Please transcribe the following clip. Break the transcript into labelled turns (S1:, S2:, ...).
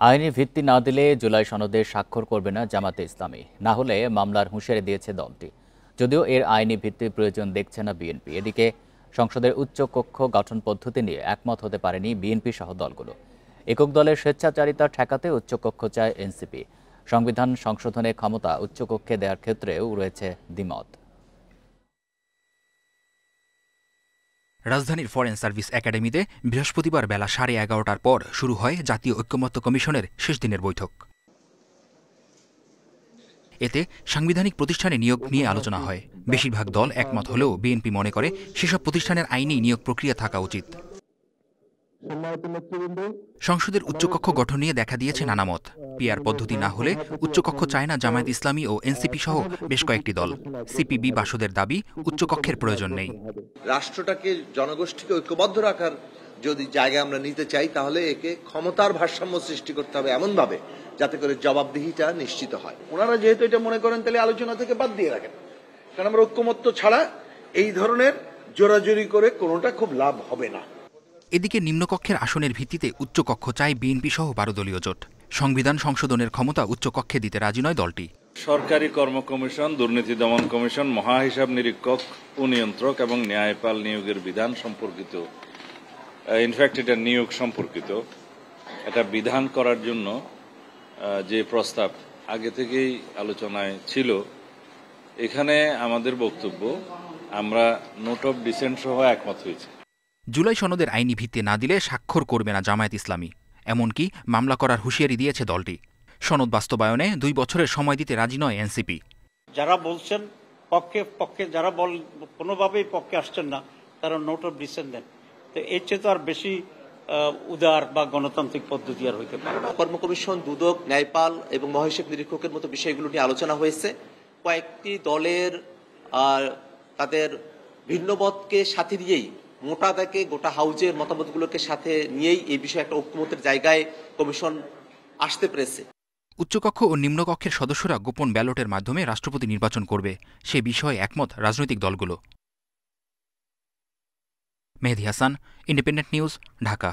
S1: আইনি ভিত্তি না দিলে জুলাই সনদে স্বাক্ষর করবে না জামাতে ইসলামী, না হলে মামলার হুঁশিয়ারি দিয়েছে দলটি। যদিও এর আইনি ভিত্তির প্রয়োজন দেখছে না বিএনপি। এদিকে সংসদের উচ্চ কক্ষ গঠন পদ্ধতি নিয়ে একমত হতে পারেনি বিএনপি সহ দলগুলো। একক দলের স্বেচ্ছাচারিতা ঠেকাতে উচ্চ কক্ষ চায় এনসিপি। সংবিধান সংশোধনের ক্ষমতা উচ্চ কক্ষে দেওয়ার ক্ষেত্রেও রয়েছে দ্বিমত।
S2: রাজধানীর ফরেন সার্ভিস একাডেমিতে বৃহস্পতিবার বেলা 11:30টার পর শুরু হয় জাতীয় ঐকমত্য কমিশনের শেষ দিনের বৈঠক। এতে সাংবিধানিক প্রতিষ্ঠানে নিয়োগ নিয়ে আলোচনা হয়। বেশিরভাগ দল একমত হলেও বিএনপি মনে করে সেসব প্রতিষ্ঠানের আইনি নিয়োগ প্রক্রিয়া থাকা উচিত। সংসদের উচ্চকক্ষ গঠন নিয়ে দেখা দিয়েছে নানা মত। পিআর পদ্ধতি না হলে উচ্চকক্ষ চায় না জামায়াত ইসলামী ও এনসিপি সহ বেশ কয়েকটি দল। সিপিবি বাসদের দাবি উচ্চকক্ষের প্রয়োজন নেই।
S3: রাষ্ট্রটাকে জনগোষ্ঠীকে ঐক্যবদ্ধ রাখার যদি জায়গা আমরা নিতে চাই, তাহলে একে ক্ষমতার ভারসাম্য সৃষ্টি করতে হবে এমনভাবে যাতে করে জবাবদিহিটা নিশ্চিত হয়। ওনারা যেহেতু এটা মনে করেন, তাহলে আলোচনা থেকে বাদ দিয়ে রাখেন, কারণ আমরা ঐক্যমত্য ছাড়া এই ধরনের জোরাজুরি করে কোনোটা খুব লাভ হবে না।
S2: এদিকে নিম্নকক্ষের আসনের ভিত্তিতে উচ্চকক্ষ চায় বিএনপি সহ 12 দলীয় জোট। সংবিধান সংশোধনের ক্ষমতা উচ্চকক্ষে দিতে রাজি নয় দলটি।
S4: সরকারি কর্ম কমিশন, দুর্নীতি দমন কমিশন, মহাহিসাব নিরীক্ষক ও নিয়ন্ত্রক এবং ন্যায়পাল নিয়োগের বিধান সম্পর্কিত, ইনফ্যাক্ট এটা নিয়োগ সম্পর্কিত এটা বিধান করার জন্য যে প্রস্তাব আগে থেকেই আলোচনায় ছিল, এখানে আমাদের বক্তব্য আমরা নোট অফ ডিসেন্ট সহ একমত হয়েছে।
S2: জুলাই সনদের আইনি ভিত্তি না দিলে স্বাক্ষর করবে না জামায়াত ইসলামী, এমনকি মামলা করার হুঁশিয়ারি দিয়েছে দলটি। সনদ বাস্তবায়নে 2 বছরের সময় দিতে রাজি নয় এনসিপি।
S5: যারা বলছেন পক্ষে যারা কোনোভাবেই পক্ষে আসছেন না, তারা নোট অফ ডিসেন্ট দেন। তো এর চেয়ে তো আর বেশি উদার বা গণতান্ত্রিক পদ্ধতি আর হইতে পারে না।
S6: কর্ম কমিশন, দুদক, ন্যায়পাল এবং মহাহিসাব নিরীক্ষকের মতো বিষয়গুলো নিয়ে আলোচনা হয়েছে। কয়েকটি দলের তাদের ভিন্নমতকে সাথে নিয়েই, মোটা দাগে গোটা হাউজের মতামতগুলোকে সাথে নিয়েই এই বিষয়ে একটা ঐক্যমতের জায়গায় কমিশন আসতে পেরেছে।
S2: উচ্চকক্ষ ও নিম্নকক্ষের সদস্যরা গোপন ব্যালটের মাধ্যমে রাষ্ট্রপতি নির্বাচন করবে, সে বিষয়ে একমত রাজনৈতিক দলগুলো। মেহেদী হাসান, ইন্ডিপেন্ডেন্ট নিউজ, ঢাকা।